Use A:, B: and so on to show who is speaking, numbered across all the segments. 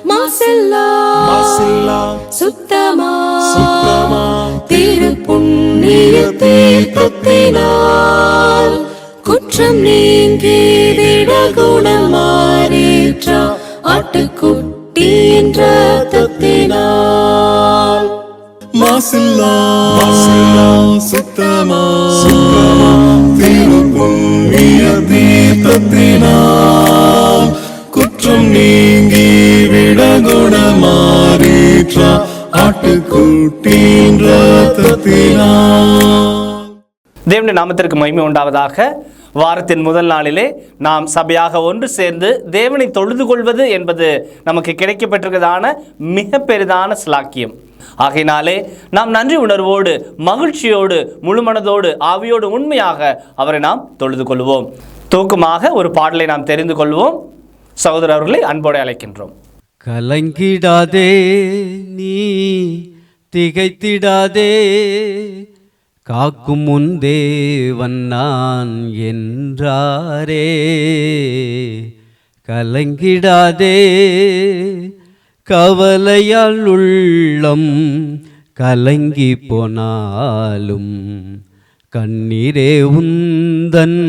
A: மாசில்லா சுத்தமா திருப்புண்ணிய தீர்த்தத்தினால் குற்றம் நீங்கிவிட குணமாறேற்ற ஆட்டுக்குட்டியின் இரத்தத்தினால்.
B: மாசில்லா சுத்தமா திருப்புண்ணிய தீர்த்தத்தினால் குற்றம் நீங்கி விட குணமாறேற்ற ஆட்டுக்குட்டியின் இரத்தத்தினால்.
C: தேவனுடைய நாமத்திற்கு மகிமை உண்டாவதாக. வாரத்தின் முதல் நாளிலே நாம் சபையாக ஒன்று சேர்ந்து தேவனை தொழுது கொள்வது என்பது நமக்கு கிடைக்கப்பட்டிருக்கிறதான மிக பெரிதான ஸ்லாக்கியம். ஆகையினாலே நாம் நன்றி உணர்வோடு மகிழ்ச்சியோடு முழுமனதோடு ஆவியோடு உண்மையாக அவரை நாம் தொழுது கொள்வோம். தூக்கமாக ஒரு பாடலை நாம் தெரிந்து கொள்வோம். சகோதரர்களை அன்போடு அழைக்கின்றோம்.
D: கலங்கிடாதே நீ திகைத்திடாதே, காக்கும் முன் தேவன் நான் என்றாரே. கலங்கிடாதே, கவலையால் உள்ளம் கலங்கி போனாலும் கண்ணீரே உந்தன்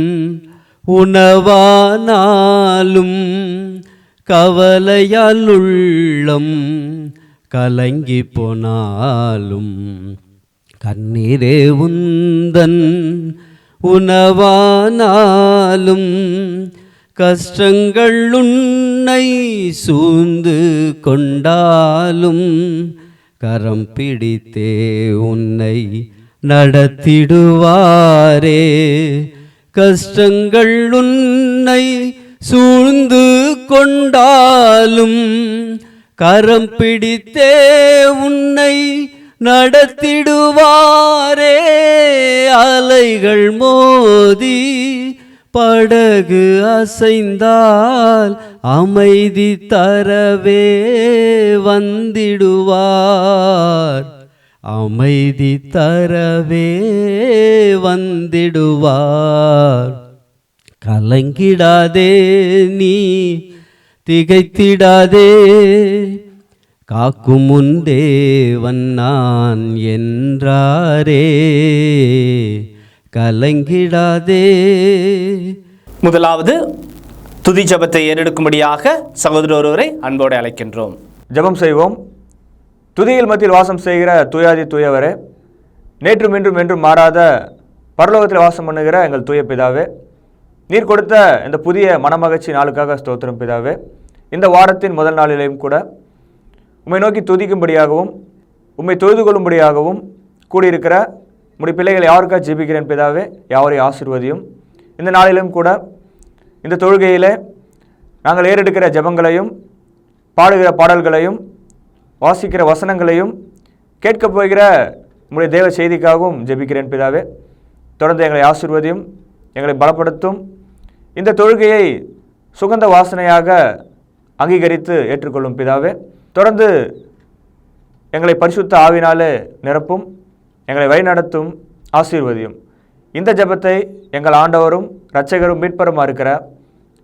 D: உணவானாலும். கவலையால் உள்ளம் கலங்கி போனாலும் கண்ணீரே உந்தன் உணவானாலும். கஷ்டங்கள் உன்னை சூழ்ந்து கொண்டாலும் கரம் பிடித்தே உன்னை நடத்திடுவாரே. கஷ்டங்கள் உன்னை சூழ்ந்து கொண்டாலும் கரம் பிடித்தே உன்னை நடத்திடுவாரே. அலைகள் மோதி படகு அசைந்தால் அமைதி தரவே வந்திடுவார். அமைதி தரவே வந்திடுவார். கலங்கிடாதே நீ திகைத்திடாதே, காக்கும் முன் தேவன் நான் என்றாரே. கலங்கிடாதே.
C: முதலாவது துதி ஜபத்தை ஏறெடுக்கும்படியாக சகோதரர் ஒருவரை அன்போடு அழைக்கின்றோம்.
E: ஜபம் செய்வோம். துதியில் மத்தியில் வாசம் செய்கிற தூயாதி தூயவரே, நேற்றும் இன்றும் என்றும் மாறாத பரலோகத்தில் வாசம் பண்ணுகிற எங்கள் தூய பிதாவே, நீர் கொடுத்த இந்த புதிய மனமகிழ்ச்சி நாளுக்காக ஸ்தோத்திரம் பிதாவே. இந்த வாரத்தின் முதல் நாளிலேயும் கூட உம்மை நோக்கி துதிக்கும்படியாகவும் உம்மை தொழுது கொள்ளும்படியாகவும் கூடியிருக்கிற உம்முடைய பிள்ளைகளை யாருக்காக ஜெபிக்கிறேன் பிதாவே, யாவரையும் ஆசீர்வதியும். இந்த நாளிலும் கூட இந்த தொழுகையிலே நாங்கள் ஏறெடுக்கிற ஜெபங்களையும் பாடுகிற பாடல்களையும் வாசிக்கிற வசனங்களையும் கேட்கப் போகிற உம்முடைய தேவ செய்திக்காகவும் ஜெபிக்கிறேன் பிதாவே. தொடர்ந்து எங்களை ஆசீர்வதியும், எங்களை பலப்படுத்தும். இந்த தொழுகையை சுகந்த வாசனையாக அங்கீகரித்து ஏற்றுக்கொள்ளும் பிதாவே. தொடர்ந்து எங்களை பரிசுத்த ஆவினாலே நிரப்பும், எங்களை வழிநடத்தும், ஆசீர்வதியும். இந்த ஜெபத்தை எங்கள் ஆண்டவரும் இரட்சகரும் மீட்பருமா இருக்கிற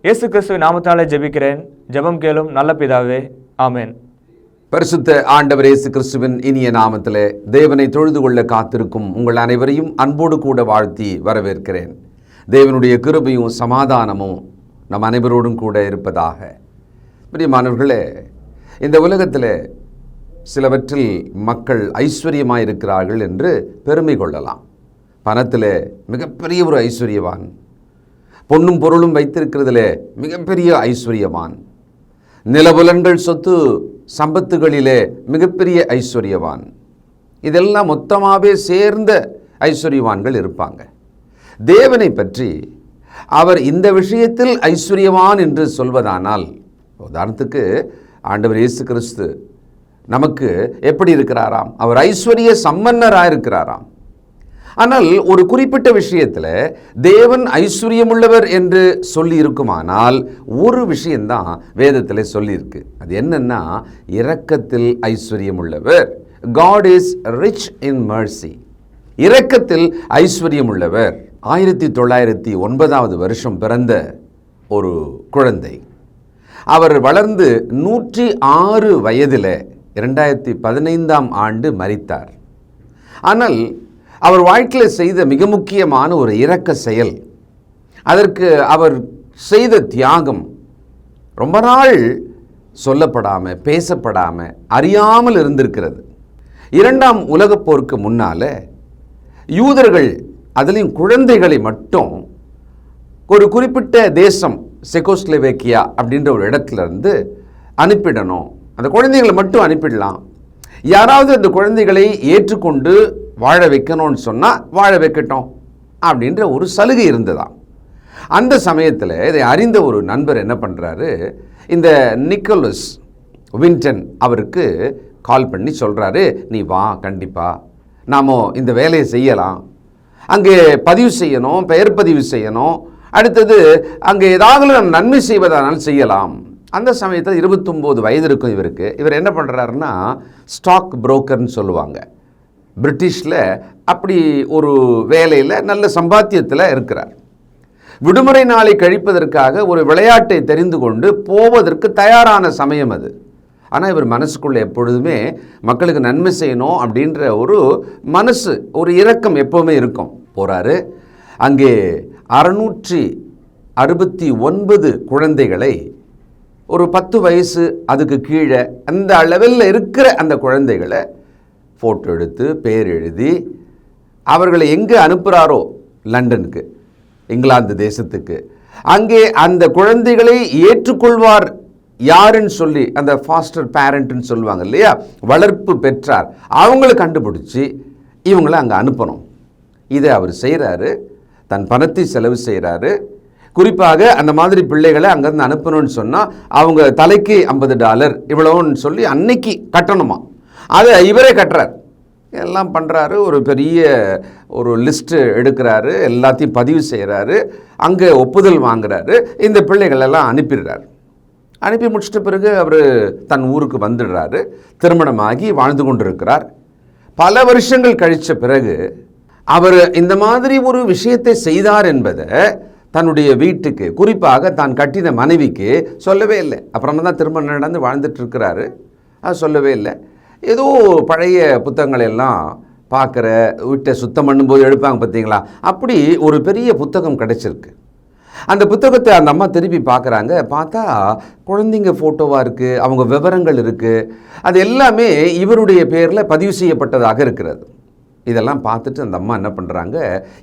E: இயேசு கிறிஸ்துவின் நாமத்தாலே ஜெபிக்கிறேன். ஜெபம் கேளும் நல்ல பிதாவே, ஆமேன்.
F: பரிசுத்த ஆண்டவர் இயேசு கிறிஸ்துவின் இனிய நாமத்திலே தேவனை தொழுது கொள்ள காத்திருக்கும் உங்கள் அனைவரையும் அன்போடு கூட வாழ்த்தி வரவேற்கிறேன். தேவனுடைய கிருபையும் சமாதானமும் நம் அனைவரோடும் கூட இருப்பதாக. பிரியமானவர்களே, இந்த உலகத்தில் சிலவற்றில் மக்கள் ஐஸ்வர்யமாக இருக்கிறார்கள் என்று பெருமை கொள்ளலாம். பணத்தில் மிகப்பெரிய ஒரு ஐஸ்வர்யவான், பொன்னும் பொருளும் வைத்திருக்கிறதுல மிகப்பெரிய ஐஸ்வர்யவான், நிலபுலன்கள் சொத்து சம்பத்துகளிலே மிகப்பெரிய ஐஸ்வர்யவான், இதெல்லாம் மொத்தமாகவே சேர்ந்த ஐஸ்வர்யவான்கள் இருப்பாங்க. தேவனை பற்றி அவர் இந்த விஷயத்தில் ஐஸ்வர்யவான் என்று சொல்வதானால், உதாரணத்துக்கு ஆண்டவர் இயேசு கிறிஸ்து நமக்கு எப்படி இருக்கிறாராம்? அவர் ஐஸ்வர்ய சம்பன்னராக இருக்கிறாராம். ஆனால் ஒரு குறிப்பிட்ட விஷயத்தில் தேவன் ஐஸ்வர்யமுள்ளவர் என்று சொல்லி இருக்குமானால் ஒரு விஷயந்தான் வேதத்தில் சொல்லியிருக்கு. அது என்னன்னா, இரக்கத்தில் ஐஸ்வர்யமுள்ளவர். God is rich in mercy. இரக்கத்தில் ஐஸ்வர்யமுள்ளவர். 1909 வருஷம் பிறந்த ஒரு குழந்தை. அவர் வளர்ந்து 106 வயதில் 2015ஆம் ஆண்டு மரித்தார். ஆனால் அவர் வாழ்க்கையில் செய்த மிக முக்கியமான ஒரு இரக்க செயல், அதற்கு அவர் செய்த தியாகம் ரொம்ப நாள் சொல்லப்படாமல் பேசப்படாமல் அறியாமல் இருந்திருக்கிறது. 2ஆம் உலகப் போருக்கு முன்னால் யூதர்கள், அதுலேயும் குழந்தைகளை மட்டும் ஒரு குறிப்பிட்ட தேசம் செக்கோஸ்லோவேக்கியா அப்படின்ற ஒரு இடத்துல இருந்து அனுப்பிடணும். அந்த குழந்தைகளை மட்டும் அனுப்பிடலாம், யாராவது அந்த குழந்தைகளை ஏற்றுக்கொண்டு வாழ வைக்கணும்னு சொன்னால் வாழ வைக்கட்டும் அப்படின்ற ஒரு சலுகை இருந்ததாம். அந்த சமயத்தில் இதை அறிந்த ஒரு நண்பர் என்ன பண்ணுறாரு, இந்த நிக்கோலஸ் வின்டன் அவருக்கு கால் பண்ணி சொல்கிறாரு, நீ வா, கண்டிப்பாக நாம் இந்த வேலையை செய்யலாம், அங்கே பதிவு செய்யணும், பெயர் பதிவு செய்யணும், அடுத்தது அங்கே ஏதாவது நம்ம நன்மை செய்வதானால் செய்யலாம். அந்த சமயத்தில் 29 வயது இருக்கும் இவருக்கு. இவர் என்ன பண்ணுறாருன்னா ஸ்டாக் புரோக்கர்னு சொல்லுவாங்க பிரிட்டிஷில், அப்படி ஒரு வேலையில் நல்ல சம்பாத்தியத்தில் இருக்கிறார். விடுமுறை நாளை கழிப்பதற்காக ஒரு விளையாட்டை தெரிந்து கொண்டு போவதற்கு தயாரான சமயம் அது. ஆனால் இவர் மனசுக்குள்ளே எப்பொழுதுமே மக்களுக்கு நன்மை செய்யணும் அப்படின்ற ஒரு மனசு, ஒரு இரக்கம் எப்போவுமே இருக்கும். போகிறாரு, அங்கே 669 குழந்தைகளை, ஒரு 10 வயசு அதுக்கு கீழே அந்த லெவலில் இருக்கிற அந்த குழந்தைகளை ஃபோட்டோ எடுத்து பேர் எழுதி அவர்களை எங்கே அனுப்புகிறாரோ, லண்டனுக்கு, இங்கிலாந்து தேசத்துக்கு, அங்கே அந்த குழந்தைகளை ஏற்றுக்கொள்வார் யாருன்னு சொல்லி அந்த ஃபாஸ்டர் பேரண்ட்னு சொல்லுவாங்க இல்லையா, வளர்ப்பு பெற்றார், அவங்கள கண்டுபிடிச்சி இவங்களை அங்கே அனுப்பணும். இதை அவர் செய்கிறாரு, தன் பணத்தை செலவு செய்கிறாரு. குறிப்பாக அந்த மாதிரி பிள்ளைகளை அங்கேருந்து அனுப்பணும்னு சொன்னால் அவங்க தலைக்கு $50 இவ்வளோன்னு சொல்லி அன்னைக்கு கட்டணுமா, அதை இவரே கட்டுறார், எல்லாம் பண்ணுறாரு. ஒரு பெரிய ஒரு லிஸ்ட்டு எடுக்கிறாரு, எல்லாத்தையும் பதிவு செய்கிறாரு, அங்கே ஒப்புதல் வாங்குறாரு, இந்த பிள்ளைகளெல்லாம் அனுப்பிடுறாரு. அனுப்பி முடிச்சிட்ட பிறகு அவர் தன் ஊருக்கு வந்துடுறாரு, திருமணமாகி வாழ்ந்து கொண்டிருக்கிறார். பல வருஷங்கள் கழித்த பிறகு அவர் இந்த மாதிரி ஒரு விஷயத்தை செய்தார் என்பதை தன்னுடைய வீட்டுக்கு, குறிப்பாக தான் கட்டின மனைவிக்கு சொல்லவே இல்லை. அப்புறமா தான் திருமணம் நடந்து வாழ்ந்துட்டுருக்கிறாரு, அது சொல்லவே இல்லை. ஏதோ பழைய புத்தகங்கள் எல்லாம் பார்க்குற, வீட்டை சுத்தம் பண்ணும்போது எடுப்பாங்க பார்த்தீங்களா, அப்படி ஒரு பெரிய புத்தகம் கிடச்சிருக்கு. அந்த புத்தகத்தை அந்த அம்மா திருப்பி பார்க்குறாங்க, பார்த்தா குழந்தைங்க ஃபோட்டோவாக இருக்குது, அவங்க விவரங்கள் இருக்குது, அது எல்லாமே இவருடைய பேரில் பதிவு செய்யப்பட்டதாக இருக்கிறது. இதெல்லாம் பார்த்துட்டு அந்த அம்மா என்ன பண்ணுறாங்க,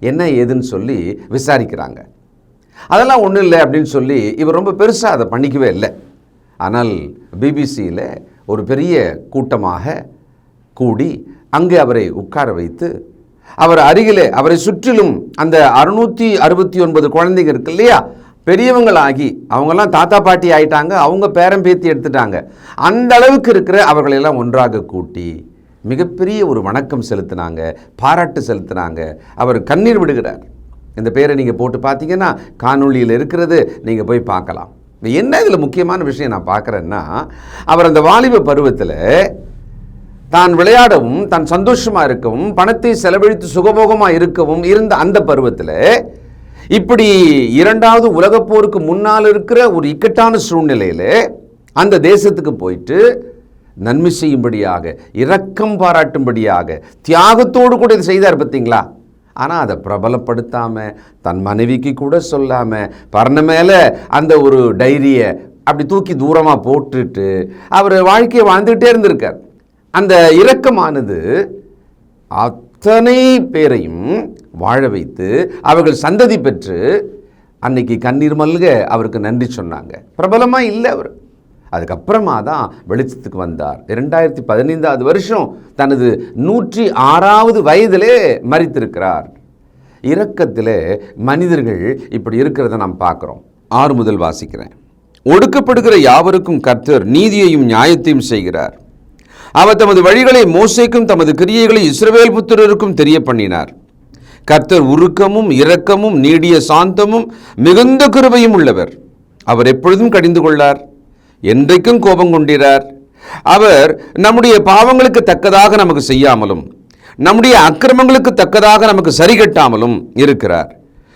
F: என்ன ஏதுன்னு சொல்லி விசாரிக்கிறாங்க. அதெல்லாம் ஒன்றும் இல்லை அப்படின்னு சொல்லி இவர் ரொம்ப பெருசாக அதை பண்ணிக்கவே இல்லை. ஆனால் பிபிசியில் ஒரு பெரிய கூட்டமாக கூடி அங்கே அவரை உட்கார வைத்து அவர் அருகிலே, அவரை சுற்றிலும் அந்த 669 குழந்தைங்க இருக்கு இல்லையா, பெரியவங்களாகி அவங்கெல்லாம் தாத்தா பாட்டி ஆயிட்டாங்க, அவங்க பேரம் பேத்தி எடுத்துட்டாங்க, அந்த அளவுக்கு இருக்கிற அவர்களெல்லாம் ஒன்றாக கூட்டி மிகப்பெரிய ஒரு வணக்கம் செலுத்தினாங்க, பாராட்டு செலுத்தினாங்க. அவர் கண்ணீர் விடுகிறார். இந்த பேரை நீங்கள் போட்டு பார்த்தீங்கன்னா காணொளியில் இருக்கிறது, நீங்கள் போய் பார்க்கலாம். என்ன இதில் முக்கியமான விஷயம் நான் பார்க்குறேன்னா, அவர் அந்த வாலிப பருவத்தில் தான் விளையாடவும், தான் சந்தோஷமாக இருக்கவும், பணத்தை செலவழித்து சுகபோகமாக இருக்கவும் இருந்த அந்த பருவத்தில் இப்படி 2வது உலகப் போருக்கு முன்னால் இருக்கிற ஒரு இக்கட்டான சூழ்நிலையில் அந்த தேசத்துக்கு போயிட்டு நன்மை செய்யும்படியாக, இரக்கம் பாராட்டும்படியாக, தியாகத்தோடு கூட இதை செய்தார் பார்த்தீங்களா. ஆனால் அதை பிரபலப்படுத்தாமல், தன் மனைவிக்கு கூட சொல்லாமல், பர்ண மேலே அந்த ஒரு டைரியை அப்படி தூக்கி தூரமாக போட்டுட்டு அவர் வாழ்க்கையை வாழ்ந்துக்கிட்டே இருந்திருக்கார். அந்த இரக்கமானது அத்தனை பேரையும் வாழ வைத்து அவர்கள் சந்ததி பெற்று அன்னைக்கு கண்ணீர் மல்க அவருக்கு நன்றி சொன்னாங்க. பிரபலமாக இல்லை அவர், அதுக்கப்புறமா தான் வெளிச்சத்துக்கு வந்தார். 2015ஆவது வருஷம் தனது 106வது வயதிலே மரித்திருக்கிறார். இரக்கத்திலே மனிதர்கள் இப்படி இருக்கிறத நாம் பார்க்குறோம். 6 முதல் வாசிக்கிறேன். ஒடுக்கப்படுகிற யாவருக்கும் கர்த்தர் நீதியையும் நியாயத்தையும் செய்கிறார். அவர் தமது வழிகளை மோசேக்கும் தமது கிரியைகளை இஸ்ரவேல் புத்திரருக்கும் தெரிய பண்ணினார். கர்த்தர் உருக்கமும் இரக்கமும் நீடிய சாந்தமும் மிகுந்த கிருபையும் உள்ளவர். அவர் எப்பொழுதும் கடிந்து கொள்ளார், என்றைக்கும் கோபம் கொண்டிறார். அவர் நம்முடைய பாவங்களுக்கு தக்கதாக நமக்கு செய்யாமலும் நம்முடைய அக்கிரமங்களுக்கு தக்கதாக நமக்கு சரி கட்டாமலும் இருக்கிறார்.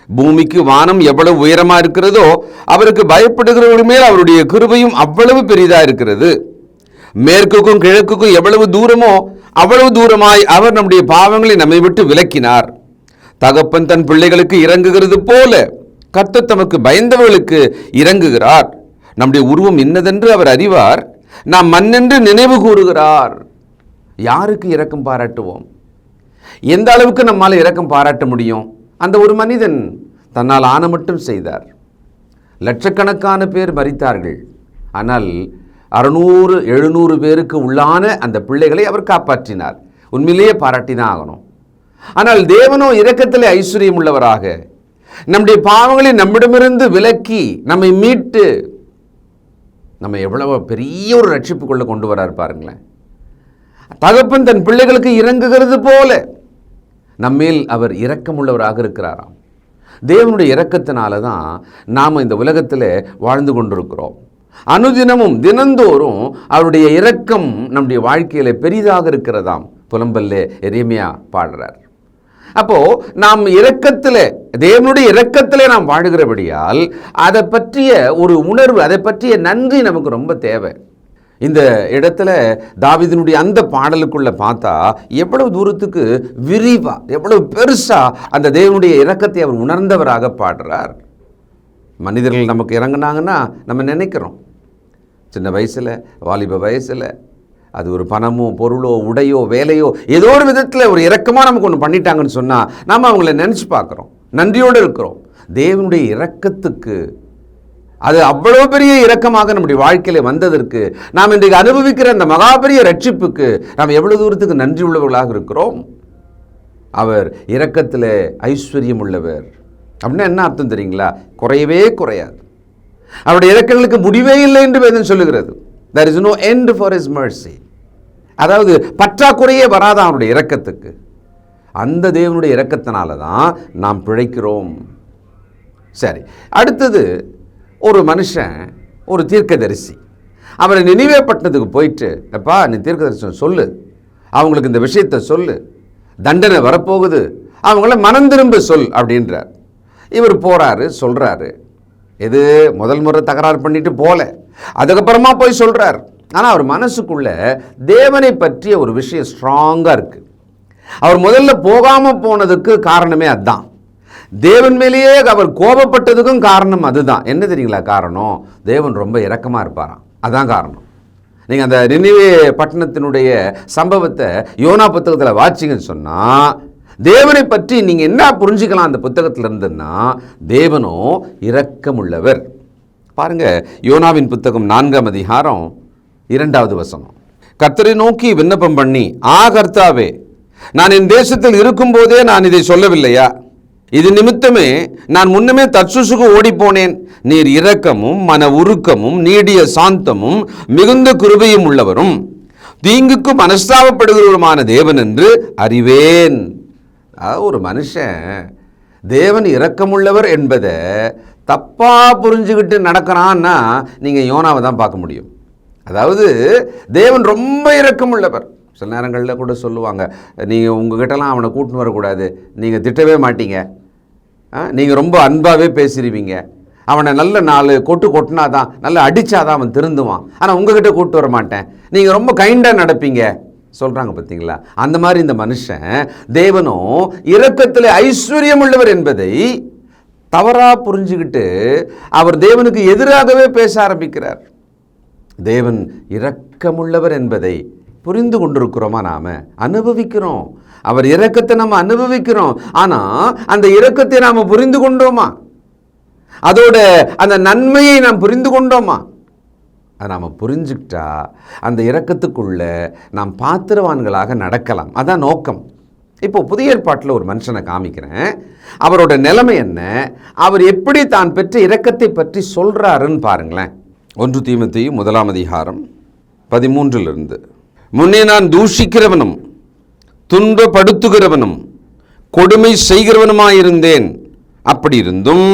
F: பூமிக்கு வானம் எவ்வளவு உயரமா இருக்கிறதோ அவருக்கு பயப்படுகிறவர்கள் மேல் அவருடைய கிருபையும் அவ்வளவு பெரிதா இருக்கிறது. மேற்குக்கும் கிழக்குக்கும் எவ்வளவு தூரமோ அவ்வளவு தூரமாய் அவர் நம்முடைய பாவங்களை நம்மை விட்டு விலக்கினார். தகப்பன் தன் பிள்ளைகளுக்கு இறங்குகிறது போல கர்த்தர் தமக்கு பயந்தவர்களுக்கு இறங்குகிறார். நம்முடைய உருவம் இன்னதென்று அவர் அறிவார். நாம் மண்ணென்று நினைவு கூறுகிறார். யாருக்கு இரக்கம் பாராட்டுவோம்? எந்த அளவுக்கு நம்மால் இரக்கம் பாராட்ட முடியும்? அந்த ஒரு மனிதன் தன்னால் ஆன மட்டும் செய்தார். லட்சக்கணக்கான பேர் மரித்தார்கள். ஆனால் 600-700 பேருக்கு உள்ளான அந்த பிள்ளைகளை அவர் காப்பாற்றினார். உண்மையிலேயே பாராட்டி தான் ஆகணும். ஆனால் தேவனோ இரக்கத்திலே ஐஸ்வர்யம் உள்ளவராக நம்முடைய பாவங்களை நம்மிடமிருந்து விலக்கி நம்மை மீட்டு நம்ம எவ்வளவு பெரிய ஒரு ரட்சிப்புக்குள்ள கொண்டு வரார் பாருங்களேன். தகப்பன் தன் பிள்ளைகளுக்கு இறங்குகிறது போல நம்மேல் அவர் இரக்கமுள்ளவராக இருக்கிறாராம். தேவனுடைய இரக்கத்தினால தான் நாம் இந்த உலகத்தில் வாழ்ந்து கொண்டிருக்கிறோம். அனுதினமும் தினந்தோறும் அவருடைய இரக்கம் நம்முடைய வாழ்க்கையில் பெரிதாக இருக்கிறதாம். புலம்பல்லே எரேமியா பாடுறார். அப்போ நாம் இரக்கத்தில், தேவனுடைய இரக்கத்திலே நாம் வாழுகிறபடியால் அதை பற்றிய ஒரு உணர்வு, அதை பற்றிய நன்றி நமக்கு ரொம்ப தேவை. இந்த இடத்துல தாவீதினுடைய அந்த பாடலுக்குள்ள பார்த்தா எவ்வளவு தூரத்துக்கு விரிவா, எவ்வளவு பெருசா அந்த தேவனுடைய இரக்கத்தை அவர் உணர்ந்தவராக பாடுறார். மனிதர்கள் நமக்கு இறங்குனாங்கன்னா நம்ம நினைக்கிறோம், சின்ன வயசில், வாலிப வயசில், அது ஒரு பணமோ பொருளோ உடையோ வேலையோ ஏதோ ஒரு விதத்தில் ஒரு இரக்கமாக நமக்கு ஒன்று பண்ணிட்டாங்கன்னு சொன்னால் நாம் அவங்கள நினச்சி பார்க்குறோம், நன்றியோடு இருக்கிறோம். தேவனுடைய இரக்கத்துக்கு, அது அவ்வளோ பெரிய இரக்கமாக நம்முடைய வாழ்க்கையில் வந்ததற்கு, நாம் இன்றைக்கு அனுபவிக்கிற அந்த மகாபெரிய ரட்சிப்புக்கு நாம் எவ்வளோ தூரத்துக்கு நன்றி உள்ளவர்களாக இருக்கிறோம். அவர் இரக்கத்தில் ஐஸ்வர்யம் உள்ளவர் அப்படின்னா என்ன அர்த்தம் தெரியுங்களா? குறையவே குறையாது. அவருடைய இரக்கங்களுக்கு முடிவே இல்லை என்று வேதம் சொல்லுகிறது. There is no end for his mercy. அதாவது பற்றாக்குறையே வராதான் அவருடைய இரக்கத்துக்கு. அந்த தேவனுடைய இரக்கத்தினால தான் நாம் பிழைக்கிறோம். சரி, அடுத்தது ஒரு மனுஷன், ஒரு தீர்க்கதரிசி. அவரை நினிவே பட்டணத்துக்கு போயிட்டு, அப்பா நீ தீர்க்கதரிசனம் சொல்லு, அவங்களுக்கு இந்த விஷயத்தை சொல்லு, தண்டனை வரப்போகுது, அவங்கள மனம் திரும்ப சொல் அப்படின்றார். இவர் போகிறாரு, சொல்கிறாரு. இது முதல் முறை தகராறு பண்ணிட்டு போல, அதுக்கப்புறமா போய் சொல்கிறார். ஆனால் அவர் மனசுக்குள்ள தேவனை பற்றிய ஒரு விஷயம் ஸ்ட்ராங்காக இருக்குது. அவர் முதல்ல போகாமல் போனதுக்கு காரணமே அதுதான். தேவன் மேலேயே அவர் கோபப்பட்டதுக்கும் காரணம் அதுதான். என்ன தெரியுங்களா காரணம்? தேவன் ரொம்ப இரக்கமாக இருப்பாராம், அதான் காரணம். நீங்கள் அந்த நினிவே பட்டணத்தினுடைய சம்பவத்தை யோனா புத்தகத்தில் வாசிங்கன்னு சொன்னால், தேவனை பற்றி நீங்கள் என்ன புரிஞ்சுக்கலாம் அந்த புத்தகத்தில் இருந்துன்னா, தேவனோ இரக்கமுள்ளவர். பாருங்க, யோனாவின் புத்தகம் 4ஆம் அதிகாரம் 2வது வசனம். கர்த்தரை நோக்கி விண்ணப்பம் பண்ணி, கர்த்தாவே, நான் என் தேசத்தில் இருக்கும்போதே நான் இதை சொல்லவில்லையா? இது நிமித்தமே நான் முன்னமே தர்சூசுக்கு ஓடிப்போனேன். நீர் இரக்கமும் மன உருக்கமும் நீடிய சாந்தமும் மிகுந்த கிருபையும் உள்ளவரும் தீங்குக்கு மனஸ்தாபப்படுகிறவருமான தேவன் என்று அறிவேன். ஒரு மனுஷன் தேவன் இரக்கமுள்ளவர் என்பதை தப்பாக புரிஞ்சுக்கிட்டு நடக்கிறான்னா நீங்கள் யோனாவை தான் பார்க்க முடியும். அதாவது தேவன் ரொம்ப இரக்கமுள்ளவர். சில நேரங்களில் கூட சொல்லுவாங்க, நீங்கள் உங்ககிட்டலாம் அவனை கூட்டின்னு வரக்கூடாது, நீங்கள் திட்டவே மாட்டீங்க, நீங்கள் ரொம்ப அன்பாகவே பேசிடுவீங்க, அவனை நல்ல 4 கொட்டு கொட்டினாதான், நல்லா அடித்தாதான் அவன் திருந்துவான், ஆனால் உங்ககிட்ட கூப்பிட்டு வர மாட்டேன், நீங்கள் ரொம்ப கைண்டாக நடப்பீங்க சொல்கிறாங்க பார்த்தீங்களா? அந்த மாதிரி இந்த மனுஷன் தேவனும் இரக்கத்தில் ஐஸ்வர்யம் உள்ளவர் என்பதை தவறாக புரிஞ்சுக்கிட்டு அவர் தேவனுக்கு எதிராகவே பேச ஆரம்பிக்கிறார். தேவன் இரக்கமுள்ளவர் என்பதை புரிந்து கொண்டிருக்கிறோமா? நாம் அனுபவிக்கிறோம், அவர் இரக்கத்தை நம்ம அனுபவிக்கிறோம். ஆனால் அந்த இரக்கத்தை நாம் புரிந்து கொண்டோமா? அதோட அந்த நன்மையை நாம் புரிந்து கொண்டோமா? அதை நாம் புரிஞ்சுக்கிட்டா அந்த இரக்கத்துக்குள்ள நாம் பாத்திரவான்களாக நடக்கலாம். அதான் நோக்கம். இப்போ புதிய ஏற்பாட்டில் ஒரு மனுஷனை காமிக்கிறேன். அவரோட நிலைமை என்ன, அவர் எப்படி தான் பெற்ற இரக்கத்தை பற்றி சொல்கிறாருன்னு பாருங்களேன். 1 தீமோத்தேயு 1ஆம் அதிகாரம் 13 முன்னே நான் தூஷிக்கிறவனும் துன்பப்படுத்துகிறவனும் கொடுமை செய்கிறவனுமாயிருந்தேன். அப்படி இருந்தும்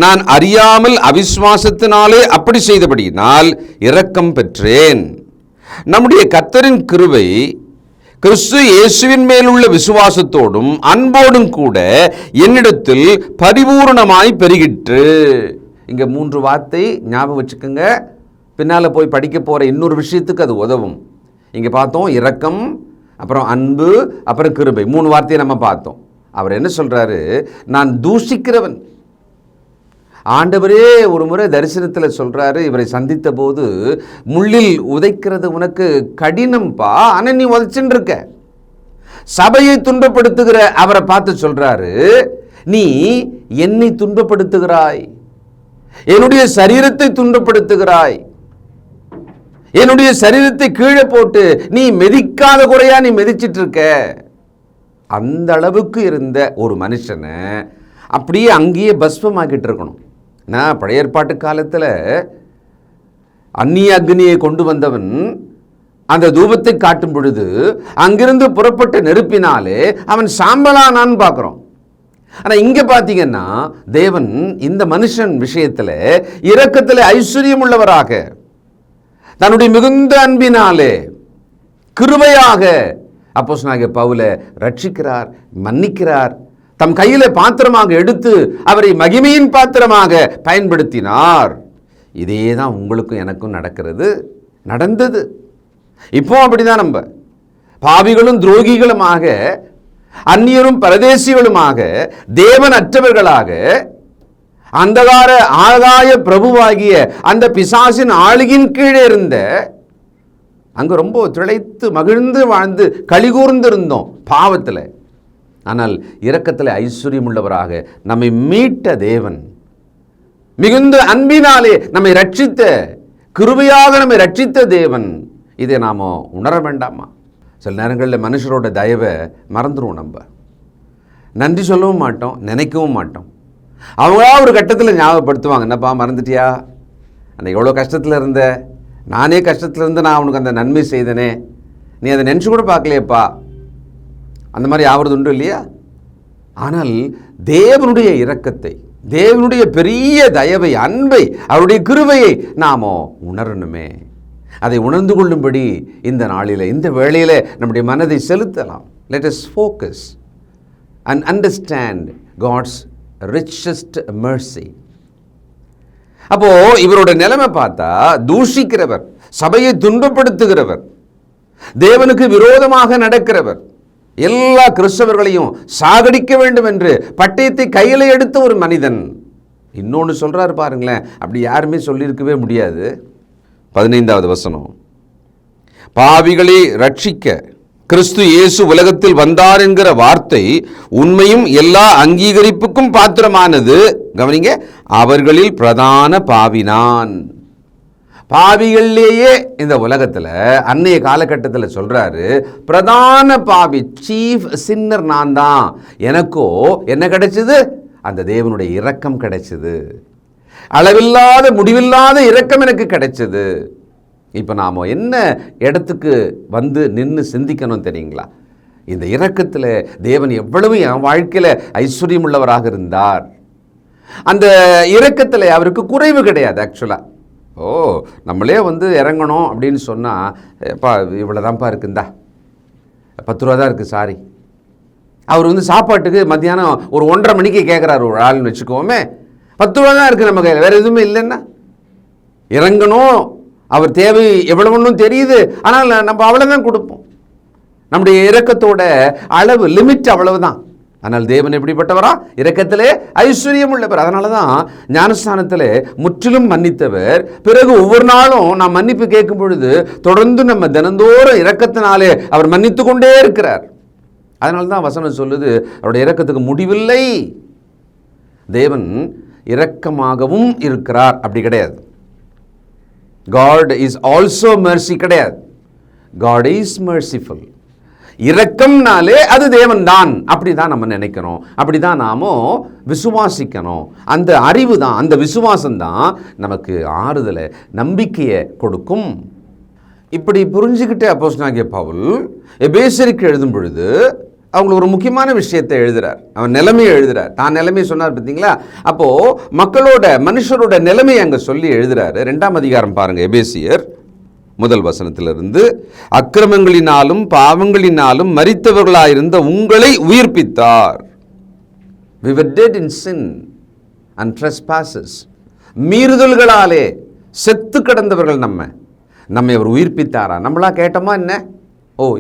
F: நான் அறியாமல் அவிசுவாசத்தினாலே அப்படி செய்தபடியினால் இரக்கம் பெற்றேன். நம்முடைய கர்த்தரின் கிருபை கிறிஸ்து இயேசுவின் மேலுள்ள விசுவாசத்தோடும் அன்போடும் கூட என்னிடத்தில் பரிபூரணமாய் பெருகிற்று. இங்க 3 வார்த்தை ஞாபகம் வச்சுக்கோங்க. பின்னால போய் படிக்க போற இன்னொரு விஷயத்துக்கு அது உதவும். இங்க பார்த்தோம் இரக்கம், அப்புறம் அன்பு, அப்புறம் கிருபை. 3 வார்த்தையை நம்ம பார்த்தோம். அவர் என்ன சொல்றாரு? நான் தூஷிக்கிறவன். ஆண்டவரே ஒரு முறை தரிசனத்தில் சொல்றாரு, இவரை சந்தித்த போது, முள்ளில் உதைக்கிறது உனக்கு கடினம்பா, ஆனா நீ உதைச்சுட்டு இருக்க. சபையை துன்பப்படுத்துகிற அவரை பார்த்து சொல்றாரு, நீ என்னை துன்பப்படுத்துகிறாய், என்னுடைய சரீரத்தை துன்பப்படுத்துகிறாய், என்னுடைய சரீரத்தை கீழே போட்டு நீ மிதிக்காத குறையா நீ மிதிச்சிட்டு இருக்க. அந்த அளவுக்கு இருந்த ஒரு மனுஷனை அப்படியே அங்கேயே பஸ்பமாக்கிட்டு இருக்கணும். நான் பழைய ஏற்பாட்டு காலத்தில் அந்நிய அக்னியை கொண்டு வந்தவன் அந்த தூபத்தை காட்டும் பொழுது அங்கிருந்து புறப்பட்ட நெருப்பினாலே அவன் சாம்பலானான்னு பார்க்குறோம். ஆனால் இங்கே பார்த்தீங்கன்னா தேவன் இந்த மனுஷன் விஷயத்தில் இரக்கத்தில் ஐஸ்வர்யம் உள்ளவராக தன்னுடைய மிகுந்த அன்பினாலே கிருபையாக அப்போஸ்தலனாகிய பவுலை ரட்சிக்கிறார், மன்னிக்கிறார், தம் கையில பாத்திரமாக எடுத்து அவரை மகிமையின் பாத்திரமாக பயன்படுத்தினார். இதே தான் உங்களுக்கும் எனக்கும் நடந்தது. இப்போ அப்படிதான். நம்ம பாவிகளும் துரோகிகளுமாக, அந்நியரும் பரதேசிகளுமாக, தேவன் அற்றவர்களாக, அந்தகார ஆகாய பிரபுவாகிய அந்த பிசாசின் ஆளுகின் கீழே இருந்த, அங்க ரொம்ப திளைத்து மகிழ்ந்து வாழ்ந்து கலிகூர்ந்திருந்தோம் பாவத்தில். ஆனால் இரக்கத்தில் ஐஸ்வர்யம் உள்ளவராக நம்மை மீட்ட தேவன், மிகுந்த அன்பினாலே நம்மை ரட்சித்த, கிருபையாக நம்மை ரட்சித்த தேவன், இதை நாம் உணர வேண்டாமா? சில நேரங்களில் மனுஷரோட தயவை மறந்துடுவோம். நம்ம நன்றி சொல்லவும் மாட்டோம், நினைக்கவும் மாட்டோம். அவங்களா ஒரு கட்டத்தில் ஞாபகப்படுத்துவாங்க, என்னப்பா மறந்துட்டியா, அன்றைக்கி எவ்வளோ கஷ்டத்தில் இருந்த, நானே கஷ்டத்தில் இருந்து நான் அவனுக்கு அந்த நன்மை செய்தனே, நீ அதை நினச்சி கூட பார்க்கலையப்பா. அந்த மாதிரி ஆவது உண்டு இல்லையா? ஆனால் தேவனுடைய இரக்கத்தை, தேவனுடைய பெரிய தயவை, அன்பை, அவருடைய கிருபையை நாம் உணரணுமே. அதை உணர்ந்து கொள்ளும்படி இந்த நாளில், இந்த வேளையில் நம்முடைய மனதை செலுத்தலாம். Let us focus and understand God's richest mercy. அப்போ இவரோட நிலைமை பார்த்தா, தூஷிக்கிறவர், சபையை துன்பப்படுத்துகிறவர், தேவனுக்கு விரோதமாக நடக்கிறவர், எல்லா கிறிஸ்தவர்களையும் சாகடிக்க வேண்டும் என்று பட்டயத்தை கையில் எடுத்த ஒரு மனிதன். இன்னொன்று சொல்றாரு பாருங்களேன், அப்படி யாருமே சொல்லியிருக்கவே முடியாது. 15வது வசனம், பாவிகளை ரட்சிக்க கிறிஸ்து இயேசு உலகத்தில் வந்தார் என்கிற வார்த்தை உண்மையும் எல்லா அங்கீகரிப்புக்கும் பாத்திரமானது. கவனிங்க, அவர்களில் பிரதான பாவினான். பாவிகளிலேயே இந்த உலகத்தில் அன்னைய காலகட்டத்தில் சொல்றாரு, பிரதான பாவி, சீஃப் சின்னர் நான் தான். எனக்கோ என்ன கிடைச்சது? அந்த தேவனுடைய இரக்கம் கிடைச்சது. அளவில்லாத முடிவில்லாத இரக்கம் எனக்கு கிடைச்சது. இப்போ நாம் என்ன இடத்துக்கு வந்து நின்று சிந்திக்கணும் தெரியுங்களா? இந்த இரக்கத்தில் தேவன் எவ்வளவு என் வாழ்க்கையில் ஐஸ்வர்யம் உள்ளவராக இருந்தார். அந்த இரக்கத்தில் அவருக்கு குறைவு கிடையாது. ஆக்சுவலாக நம்மளே வந்து இறங்கணும் அப்படின்னு சொன்னால், பா இவ்வளோதான்ப்பா இருக்குந்தா, 10 ரூபா தான் இருக்குது, சாரி. அவர் வந்து சாப்பாட்டுக்கு மத்தியானம் ஒரு 1:30 மணிக்கு கேட்குறாரு ஒரு ஆள்னு வச்சுக்கோமே, 10 ரூபா தான் இருக்குது நம்ம கையில், வேறு எதுவுமே இல்லைன்னா இறங்கணும். அவர் தேவை எவ்வளவுன்னு தெரியுது, ஆனால் நம்ம அவ்வளோதான் கொடுப்போம். நம்முடைய இரக்கத்தோட அளவு, லிமிட் அவ்வளவுதான். ஆனால் தேவன் எப்படிப்பட்டவரா? இரக்கத்திலே ஐஸ்வர்யம் உள்ளவர். அதனால தான் ஞானஸ்தானத்தில் முற்றிலும் மன்னித்தவர். பிறகு ஒவ்வொரு நாளும் நாம் மன்னிப்பு கேட்கும் பொழுது தொடர்ந்து நம்ம தினந்தோறும் இரக்கத்தினாலே அவர் மன்னித்து கொண்டே இருக்கிறார். அதனால தான் வசனம் சொல்லுது, அவருடைய இரக்கத்துக்கு முடிவில்லை. தேவன் இரக்கமாகவும் இருக்கிறார், அப்படி கிடையாது. God is also mercy கிடையாது. God is merciful. இரக்கம்னாலே அது தேவன் தான், அப்படி தான் நம்ம நினைக்கணும், அப்படி தான் நாம விசுவாசிக்கணும். அந்த அறிவு தான், அந்த விசுவாசம் தான் நமக்கு ஆறுதலை, நம்பிக்கையை கொடுக்கும். இப்படி புரிஞ்சுக்கிட்டு அப்போஸ்தலனாகிய பவுல் எபேசியருக்கு எழுதும் பொழுது அவங்களுக்கு ஒரு முக்கியமான விஷயத்தை எழுதுறார். அவன் நிலைமையை எழுதுறார். தான் நிலைமையை சொன்னார் பார்த்தீங்களா? அப்போது மக்களோட, மனுஷரோட நிலைமையை அங்கே சொல்லி எழுதுறாரு. 2ஆம் அதிகாரம் பாருங்கள், எபேசியர் முதல் வசனத்திலிருந்து, அக்கிரமங்களினாலும் பாவங்களினாலும் மரித்தவர்களாயிருந்த உங்களை உயிர்ப்பித்தார். We were dead in sin and trespasses. மீறுதல்களாலே செத்து கிடந்தவர்கள் நம்மை அவர் உயிர்ப்பித்தாரா? நம்மளா கேட்டோமா என்ன?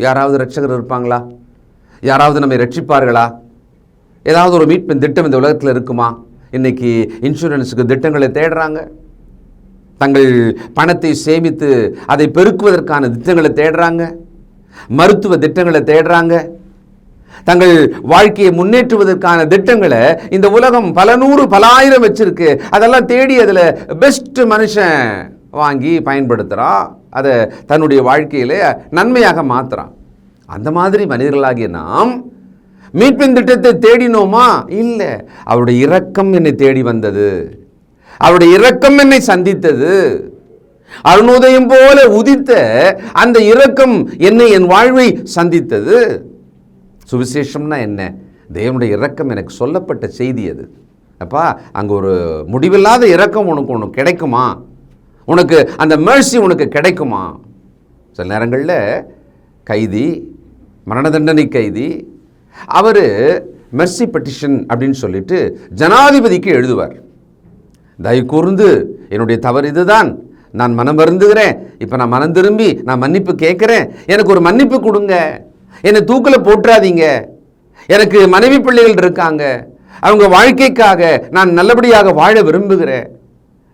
F: யாராவது ரட்சகர் இருப்பாங்களா? யாராவது நம்மை ரட்சிப்பார்களா? ஏதாவது ஒரு மீட்பின் திட்டம் இந்த உலகத்தில் இருக்குமா? இன்னைக்கு இன்சூரன்ஸுக்கு திட்டங்களை தேடுறாங்க, தங்கள் பணத்தை சேமித்து அதை பெருக்குவதற்கான திட்டங்களை தேடுறாங்க, மருத்துவ திட்டங்களை தேடுறாங்க, தங்கள் வாழ்க்கையை முன்னேற்றுவதற்கான திட்டங்களை இந்த உலகம் பல நூறு பல ஆயிரம் வச்சிருக்கு. அதெல்லாம் தேடி அதில் பெஸ்ட் மனுஷன் வாங்கி பயன்படுத்துகிறான், அதை தன்னுடைய வாழ்க்கையில நன்மையாக மாற்றுறான். அந்த மாதிரி மனிதர்களாகிய நாம் மீட்பின் திட்டத்தை தேடினோமா? இல்லை. அவருடைய இரக்கம் என்னை தேடி வந்தது, அவருடைய இரக்கம் என்னை சந்தித்தது. அருணோதயம் போல உதித்த அந்த இரக்கம் என்னை, என் வாழ்வை சந்தித்தது. சுவிசேஷம்னா என்ன? தேவனுடைய இரக்கம் எனக்கு சொல்லப்பட்ட செய்தி அது. அப்பா, அங்கே ஒரு முடிவில்லாத இரக்கம் உனக்கு ஒன்று கிடைக்குமா? உனக்கு அந்த மெர்சி உனக்கு கிடைக்குமா? சில நேரங்களில் கைதி, மரண தண்டனை கைதி, அவர் மெர்சி பெட்டிஷன் அப்படின்னு சொல்லிட்டு ஜனாதிபதிக்கு எழுதுவார். தயவு கூர்ந்து என்னுடைய தவறு இதுதான், நான் மனம் வருந்துகிறேன், இப்போ நான் மனம் திரும்பி நான் மன்னிப்பு கேட்குறேன், எனக்கு ஒரு மன்னிப்பு கொடுங்க, என்னை தூக்கில் போட்டுறாதீங்க, எனக்கு மனைவி பிள்ளைகள் இருக்காங்க, அவங்க வாழ்க்கைக்காக நான் நல்லபடியாக வாழ விரும்புகிறேன்.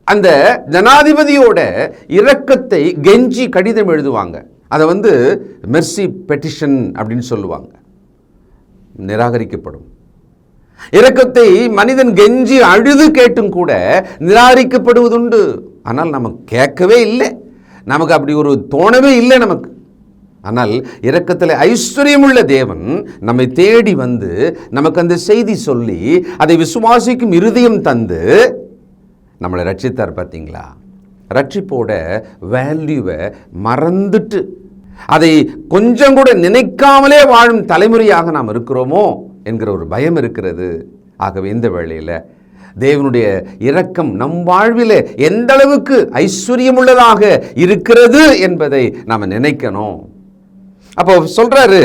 F: அந்த ஜனாதிபதியோட இரக்கத்தை கெஞ்சி கடிதம் எழுதுவாங்க. அதை மெர்சி பெட்டிஷன் அப்படின்னு சொல்லுவாங்க. நிராகரிக்கப்படும். இரக்கத்தை மனிதன் கெஞ்சி அழுது கேட்டும் கூட நிராகரிக்கப்படுவதுண்டு. ஆனால் நமக்கு கேட்கவே இல்லை, நமக்கு அப்படி ஒரு தோணவே இல்லை நமக்கு. ஆனால் இரக்கத்தில் ஐஸ்வர்யமுள்ள தேவன் நம்மை தேடி வந்து நமக்கு அந்த செய்தி சொல்லி அதை விசுவாசிக்கும் இருதயம் தந்து நம்மளை ரட்சித்தார். பார்த்தீங்களா? ரட்சிப்போட வேல்யூவை மறந்துட்டு அதை கொஞ்சம் கூட நினைக்காமலே வாழும் தலைமுறையாக நாம் இருக்கிறோமோ என்கிற ஒரு பயம் இருக்கிறது. ஆகவே இந்த வேளையில் தேவனுடைய இரக்கம் நம் வாழ்வில் எந்த அளவுக்கு ஐஸ்வர்யமுள்ளதாக இருக்கிறது என்பதை நாம் நினைக்கணும். அப்போ சொல்றாரு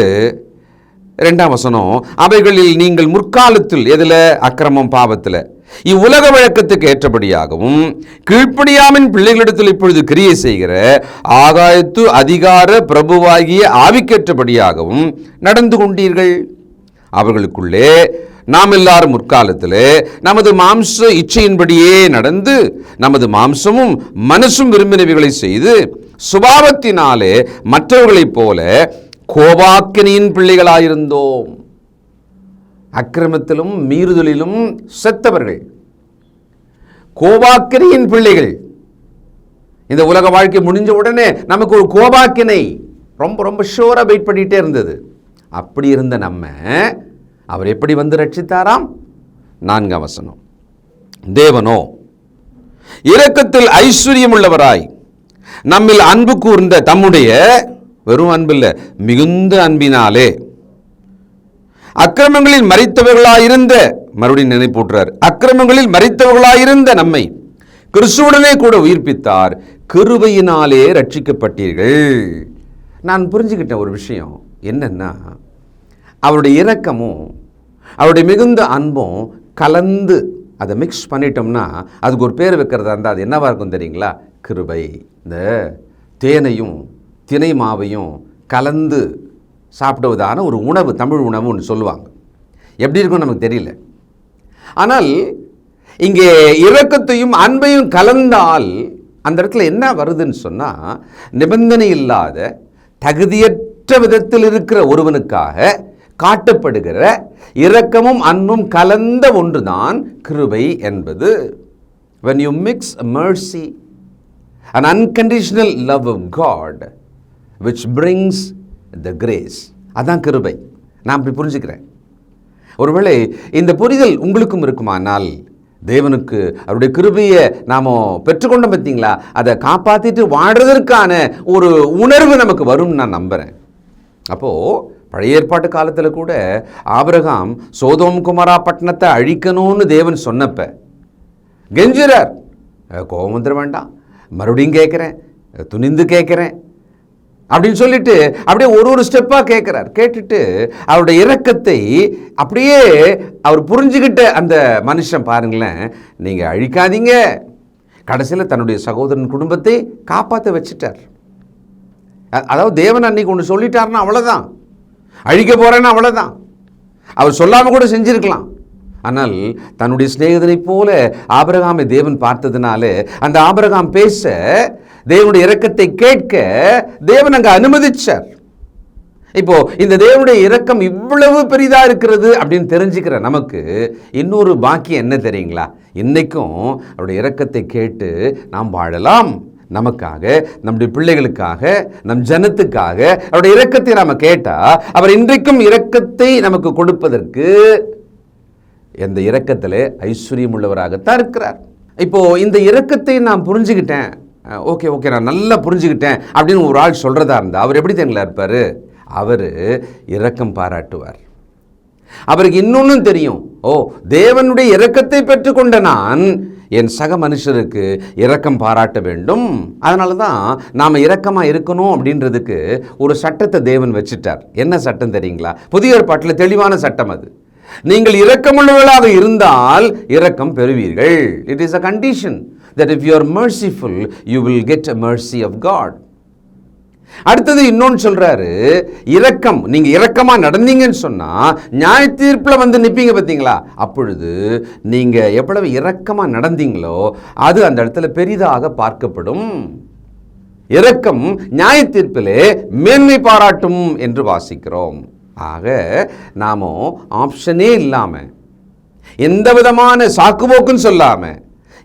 F: 2ஆம் வசனம், அவைகளில் நீங்கள் முற்காலத்தில் எதில்? அக்கிரமம் பாவத்தில் இவ்வுலக வழக்கத்துக்கு ஏற்றபடியாகவும் கீழ்ப்படியாமின் பிள்ளைகளிடத்தில் இப்பொழுது கிரியை செய்கிற ஆகாயத்து அதிகார பிரபுவாகிய ஆவிக்கேற்றபடியாகவும் நடந்து கொண்டீர்கள். அவர்களுக்குள்ளே நாம் எல்லாரும் முற்காலத்திலே நமது மாம்ச இச்சையின்படியே நடந்து நமது மாம்சமும் மனசும் விரும்பினவைகளை செய்து சுபாவத்தினாலே மற்றவர்களைப் போல கோபாக்கினியின் பிள்ளைகளாயிருந்தோம். அக்கிரமத்திலும் மீறுதலிலும் செத்தவர்கள், கோபாக்கினையின் பிள்ளைகள். இந்த உலக வாழ்க்கை முடிஞ்ச உடனே நமக்கு ஒரு கோபாக்கினை ரொம்ப ரொம்ப ஷோரா வெயிட் பண்ணிட்டே இருந்தது. அப்படி இருந்த நம்ம அவர் எப்படி வந்து ரட்சித்தாராம்? 4ஆம் வசனம், தேவனோ இரக்கத்தில் ஐஸ்வர்யம் உள்ளவராய் நம்மில் அன்பு கூர்ந்த தம்முடைய, வெறும் அன்பில்ல, மிகுந்த அன்பினாலே அக்கிரமங்களில் மரித்தவர்களாயிருந்த, மறுபடியும் நினைப்பூட்டுறார், அக்கிரமங்களில் மரித்தவர்களாயிருந்த நம்மை கிறிஸ்துவுடனே கூட உயிர்ப்பித்தார், கிருபையினாலே ரட்சிக்கப்பட்டீர்கள். நான் புரிஞ்சுக்கிட்டேன் ஒரு விஷயம் என்னன்னா, அவருடைய இரக்கமும் அவருடைய மிகுந்த அன்பும் கலந்து அதை மிக்ஸ் பண்ணிட்டோம்னா அதுக்கு ஒரு பேர் வைக்கிறதா இருந்தால் அது என்னவா இருக்கும் தெரியுங்களா? கிருபை. இந்த தேனையும் தினை மாவையும் கலந்து சாப்பிடுவதான ஒரு உணவு, தமிழ் உணவு ஒன்று சொல்லுவாங்க. எப்படி இருக்கும் நமக்கு தெரியல. ஆனால் இங்கே இரக்கத்தையும் அன்பையும் கலந்தால் அந்த இடத்துல என்ன வருதுன்னு சொன்னால், நிபந்தனை இல்லாத தகுதியற்ற விதத்தில் இருக்கிற ஒருவனுக்காக காட்டப்படுகிற இரக்கமும் அன்பும் கலந்த ஒன்றுதான் கிருபை என்பது. when you mix mercy, an unconditional love of God which brings the grace, அதான் கிருபை. நான் இப்படி புரிஞ்சுக்கிறேன். ஒருவேளை இந்த புரிதல் உங்களுக்கும் இருக்குமானால், தேவனுக்கு அவருடைய கிருபையை நாம் பெற்றுக்கொண்டோம் பார்த்தீங்களா, அதை காப்பாற்றிட்டு வாழ்றதற்கான ஒரு உணர்வு நமக்கு வரும்னு நான் நம்புகிறேன். அப்போது பழைய ஏற்பாட்டு காலத்தில் கூட ஆபிரகாம் சோதோம் குமாரா பட்டணத்தை அழிக்கணும்னு தேவன் சொன்னப்ப கெஞ்சுறார், கோபம் வந்துட வேண்டாம், மறுபடியும் கேட்குறேன், துணிந்து கேட்குறேன், அப்படின்னு சொல்லிட்டு அப்படியே ஒரு ஸ்டெப்பாக கேட்குறார். கேட்டுட்டு அவருடைய இரக்கத்தை அப்படியே அவர் புரிஞ்சுக்கிட்ட அந்த மனுஷன் பாருங்களேன், நீங்கள் அழிக்காதீங்க, கடைசியில் தன்னுடைய சகோதரன் குடும்பத்தை காப்பாற்ற வச்சுட்டார். அதாவது தேவன் அன்னைக்கு ஒன்று சொல்லிட்டாருன்னா அவ்வளோதான், அழிக்க போகிறேன்னா அவ்வளோதான். அவர் சொல்லாமல் கூட செஞ்சிருக்கலாம். ஆனால் தன்னுடைய சிநேகிதனை போல ஆபிரகாமை தேவன் பார்த்ததுனால அந்த ஆபிரகாம் பேச, தேவனுடைய இரக்கத்தை கேட்க தேவன் அங்கே அனுமதிச்சார். இப்போ இந்த தேவனுடைய இரக்கம் இவ்வளவு பெரிதா இருக்கிறது அப்படின்னு தெரிஞ்சுக்கிற நமக்கு இன்னொரு பாக்கியம் என்ன தெரியுங்களா? இன்னைக்கும் அவருடைய இரக்கத்தை கேட்டு நாம் வாழலாம். நமக்காக, நம்முடைய பிள்ளைகளுக்காக, நம் ஜனத்துக்காக அவருடைய இரக்கத்தை நாம கேட்டா, அவர் இன்றைக்கும் இரக்கத்தை நமக்கு கொடுப்பதற்கு எந்த இரக்கத்திலே ஐஸ்வர்யம் உள்ளவராகத்தான் இருக்கிறார். இப்போ இந்த இரக்கத்தை நான் புரிஞ்சுக்கிட்டேன், ஓகே நான் நல்லா புரிஞ்சுக்கிட்டேன் அப்படின்னு ஒரு ஆள் சொல்றதா இருந்தா அவர் எப்படி தெரியுங்களா இருப்பாரு? அவர் இரக்கம் பாராட்டுவார். அவருக்கு இன்னொன்னும் தெரியும், தேவனுடைய இரக்கத்தை பெற்றுக்கொண்ட நான் என் சக மனுஷருக்கு இரக்கம் பாராட்ட வேண்டும். அதனால தான் நாம் இரக்கமாக இருக்கணும் அப்படின்றதுக்கு ஒரு சட்டத்தை தேவன் வச்சுட்டார். என்ன சட்டம் தெரியுங்களா? புதிய ஏற்பாட்டில் தெளிவான சட்டம் அது. நீங்கள் இரக்கமுள்ளவர்களாக இருந்தால் இரக்கம் பெறுவீர்கள். It is a condition that if you are merciful you will get a mercy of God. அடுத்தது இன்னொன்று சொல்றாரு, இரக்கம், நீங்க இரக்கமா நடந்தீங்கன்னு சொன்னா நியாய தீர்ப்புல வந்து நிப்பீங்க பார்த்தீங்களா? அப்பொழுது நீங்க எவ்வளவு இரக்கமா நடந்தீங்களோ அது அந்த இடத்துல பெரிதாக பார்க்கப்படும். இரக்கம் நியாய தீர்ப்பிலே மேன்மை பாராட்டும் என்று வாசிக்கிறோம். ஆக நாம ஆப்ஷனே இல்லாம, எந்த விதமான சாக்குபோக்குன்னு சொல்லாம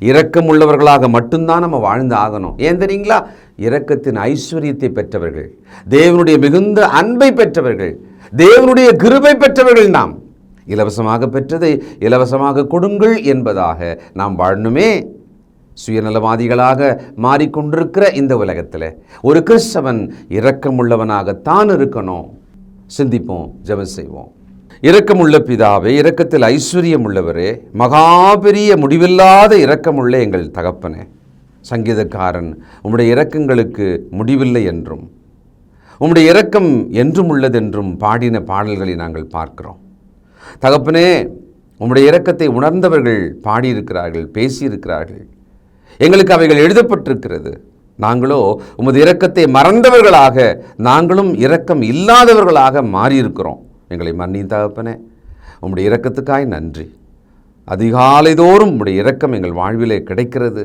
F: இரக்கம் உள்ளவர்களாக மட்டும்தான் நம்ம வாழ்ந்து ஆகணும். ஏன் தெரியுங்களா? இரக்கத்தின் ஐஸ்வர்யத்தை பெற்றவர்கள், தேவனுடைய மிகுந்த அன்பை பெற்றவர்கள், தேவனுடைய கிருபை பெற்றவர்கள் நாம். இலவசமாக பெற்றதை இலவசமாக கொடுங்கள் என்பதாக நாம் வாழணுமே. சுயநலவாதிகளாக மாறிக்கொண்டிருக்கிற இந்த உலகத்தில் ஒரு கிறிஸ்தவன் இரக்கமுள்ளவனாகத்தான் இருக்கணும். சிந்திப்போம், ஜெபம் செய்வோம். இரக்கமுள்ள பிதாவே, இரக்கத்தில் ஐஸ்வர்யம் உள்ளவரே, மகா பெரிய முடிவில்லாத இரக்கமுள்ள எங்கள் தகப்பனே, சங்கீதக்காரன் உம்முடைய இரக்கங்களுக்கு முடிவில்லை என்றும் உம்முடைய இரக்கம் என்றும் உள்ளதென்றும் பாடின பாடல்களை நாங்கள் பார்க்கிறோம். தகப்பனே, உம்முடைய இரக்கத்தை உணர்ந்தவர்கள் பாடியிருக்கிறார்கள், பேசியிருக்கிறார்கள், எங்களுக்கு அவைகள் எழுதப்பட்டிருக்கிறது. நாங்களோ உமது இரக்கத்தை மறந்தவர்களாக, நாங்களும் இரக்கம் இல்லாதவர்களாக மாறியிருக்கிறோம். எங்களை மன்னியும் தகப்பனே. உம்முடைய இரக்கத்துக்காய் நன்றி. அதிகாலை தோறும் உம்முடைய இரக்கம் எங்கள் வாழ்விலே கிடைக்கிறது,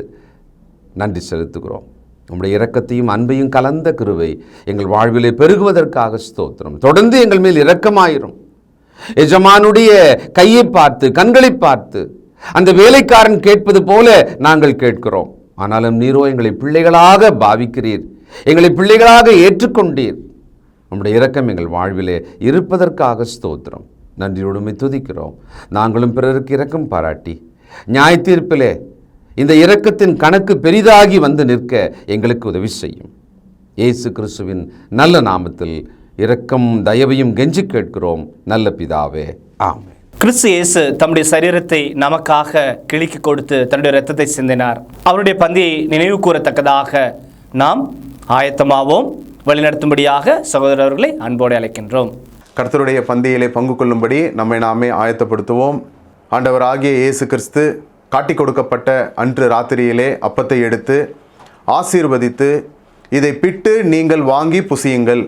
F: நன்றி செலுத்துகிறோம். உம்முடைய இரக்கத்தையும் அன்பையும் கலந்த கிருபை எங்கள் வாழ்விலே பெருகுவதற்காக ஸ்தோத்திரம். தொடர்ந்து எங்கள் மேல் இரக்கமாயிரும். எஜமானுடைய கையை பார்த்து, கண்களை பார்த்து அந்த வேலைக்காரன் கேட்பது போல நாங்கள் கேட்கிறோம். ஆனாலும் நீரோ எங்களை பிள்ளைகளாக பாவிக்கிறீர், எங்களை பிள்ளைகளாக ஏற்றுக்கொண்டீர். உம்முடைய இரக்கம் எங்கள் வாழ்விலே இருப்பதற்காக ஸ்தோத்திரம். நன்றியோடுமை துதிக்கிறோம். நாங்களும் பிறருக்கு இரக்கம் பாராட்டி நியாய தீர்ப்பிலே இந்த இரக்கத்தின் கணக்கு பெரிதாகி வந்து நிற்க எங்களுக்கு உதவி செய்யும். இயேசு கிறிஸ்துவின் நல்ல நாமத்தில் இரக்கம் தயவையும் கெஞ்சி கேட்கிறோம் நல்ல பிதாவே, ஆமென்.
C: கிறிஸ்து இயேசு தம்முடைய சரீரத்தை நமக்காக கிழிக்கு கொடுத்து தன்னுடைய இரத்தத்தை சிந்தினார். அவருடைய பந்தியை நினைவு கூறத்தக்கதாக நாம் ஆயத்தமாவோம். வழிநடத்தும்படியாக சகோதரர்களை அன்போடு அழைக்கின்றோம்.
G: கர்த்தருடைய பந்தியிலே பங்கு கொள்ளும்படி நம்மை நாமே ஆயத்தப்படுத்துவோம். ஆண்டவர் ஆகிய இயேசு கிறிஸ்து காட்டி கொடுக்கப்பட்ட அன்று ராத்திரியிலே அப்பத்தை எடுத்து ஆசீர்வதித்து, இதை பிட்டு நீங்கள் வாங்கி புசியுங்கள்,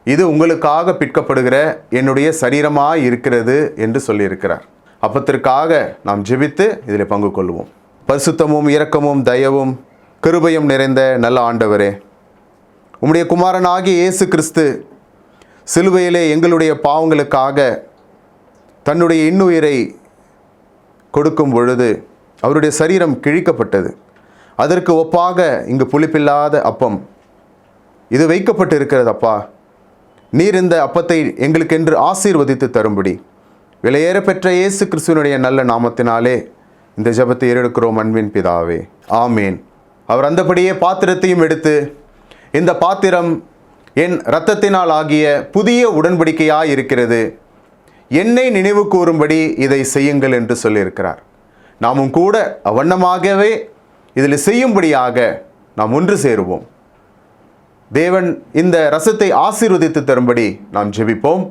G: இது உங்களுக்காக பிற்கப்படுகிற என்னுடைய சரீரமாய் இருக்கிறது என்று சொல்லியிருக்கிறார். அப்பத்திற்காக நாம் ஜெபித்து இதில் பங்கு கொள்வோம். பரிசுத்தமும் இரக்கமும் தயவும் கிருபையும் நிறைந்த நல்ல ஆண்டவரே, உம்முடைய குமாரனாகிய இயேசு கிறிஸ்து சிலுவையிலே எங்களுடைய பாவங்களுக்காக தன்னுடைய இன்னுயிரை கொடுக்கும் பொழுது அவருடைய சரீரம் கிழிக்கப்பட்டது. அதற்கு ஒப்பாக இங்கு புளிப்பில்லாத அப்பம் இது வைக்கப்பட்டு இருக்கிறது. அப்பா, நீர் இந்த அப்பத்தை எங்களுக்கென்று ஆசீர்வதித்து தரும்படி விலையேற பெற்ற இயேசு கிறிஸ்துவனுடைய நல்ல நாமத்தினாலே இந்த ஜெபத்தை ஏறெடுக்கிறோம் அன்பின் பிதாவே, ஆமேன். அவர் அந்தபடியே பாத்திரத்தையும் எடுத்து, இந்த பாத்திரம் என் இரத்தத்தினால் ஆகிய புதிய உடன்படிக்கையாய் இருக்கிறது, என்னை நினைவு கூறும்படி இதை செய்யுங்கள் என்று சொல்லியிருக்கிறார். நாமும் கூட அவ்வண்ணமாகவே இதில் செய்யும்படியாக நாம் ஒன்று சேருவோம். தேவன் இந்த ரசத்தை ஆசீர்வதித்து தரும்படி நாம் ஜெபிப்போம்.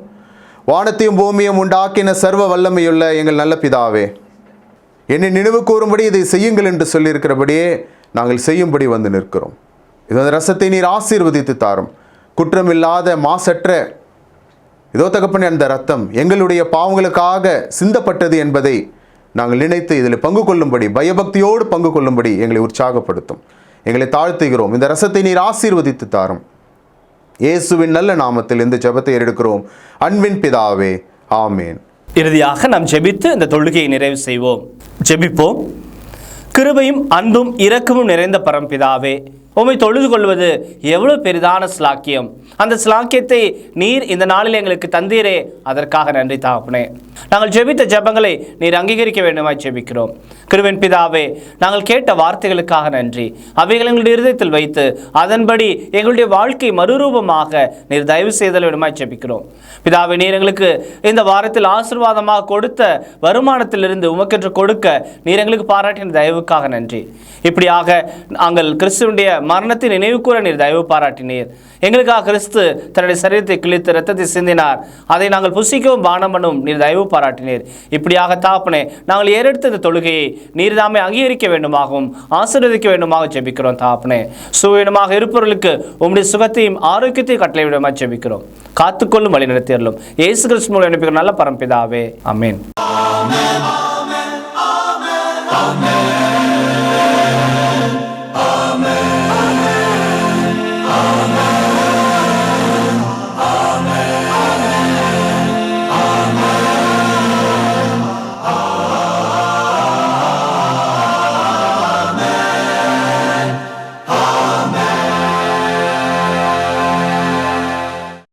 G: வானத்தையும் பூமியும் உண்டாக்கின சர்வ வல்லமையுள்ள எங்கள் நல்ல பிதாவே, என்னை நினைவு கூறும்படி இதை செய்யுங்கள் என்று சொல்லியிருக்கிறபடியே நாங்கள் செய்யும்படி வந்து நிற்கிறோம். இந்த ரசத்தை நீர் ஆசீர்வதித்து தாரும். குற்றமில்லாத மாசற்ற இதோ தகப்பனே, அந்த ரத்தம் எங்களுடைய பாவங்களுக்காக சிந்தப்பட்டது என்பதை நாங்கள் நினைத்து இதில் பங்கு கொள்ளும்படி, பயபக்தியோடு பங்கு கொள்ளும்படி எங்களை உற்சாகப்படுத்தும். எங்களை தாழ்த்துகிறோம். இந்த ரசத்தை நீர் ஆசீர்வதித்து தாரும். இயேசுவின் நல்ல நாமத்தில் இந்த ஜெபத்தை எடுக்கிறோம் அன்பின் பிதாவே, ஆமேன்.
C: இறுதியாக நாம் ஜெபித்து இந்த தொழுகையை நிறைவு செய்வோம். ஜெபிப்போம். கிருபையும் அன்பும் இரக்கமும் நிறைந்த பரம்பிதாவே, உம்மை தொழுது கொள்வது எவ்வளவு பெரிதான ஸ்லாக்கியம். அந்த ஸ்லாக்கியத்தை நீர் இந்த நாளில் எங்களுக்கு தந்தீரே, அதற்காக நன்றி தகப்பனே. நாங்கள் ஜெபித்த ஜெபங்களை நீர் அங்கீகரிக்க வேண்டுமாய் ஜெபிக்கிறோம். கிருபையின் பிதாவே, நாங்கள் கேட்ட வார்த்தைகளுக்காக நன்றி. அவைகள் எங்களுடைய இருதயத்தில் வைத்து அதன்படி எங்களுடைய வாழ்க்கை மறுரூபமாக நீர் தயவு செய்தல் வேண்டுமாய் ஜெபிக்கிறோம். பிதாவே, நீர் எங்களுக்கு இந்த வாரத்தில் ஆசீர்வாதமாக கொடுத்த வருமானத்திலிருந்து உமக்கென்று கொடுக்க நீர் எங்களுக்கு பாராட்டின தயவுக்காக நன்றி. இப்படியாக நாங்கள் கிறிஸ்துவனுடைய மரணத்தை நினைவு கூற நீர் தயவு பாராட்டினீர். எங்களுக்காக கிறிஸ்து தன்னுடைய சரீரத்தை கிழித்து இரத்தத்தை சிந்தினார். அதை நாங்கள் புசிக்கவும் பானம் பண்ணவும் நீர் தயவு பாராட்டினீர். இப்படியாக தாப்பனே, நாங்கள் ஏறெடுத்த இந்த தொழுகையை நீர் தாமே அங்கீகரிக்க வேண்டுமாகவும் ஆசீர்வதிக்க வேண்டுமாக ஜெபிக்கிறோம். தாப்பனே, சுவீனமாக இருப்பவர்களுக்கு உம்முடைய சுகத்தையும் ஆரோக்கியத்தையும் கட்டளை விடமாக ஜெபிக்கிறோம். காத்துக்கொள்ளும் வழி நடத்தியறலும் இயேசு கிறிஸ்து மூலம் அனுப்புகிற நல்ல பரம்பிதாவே, ஆமென்.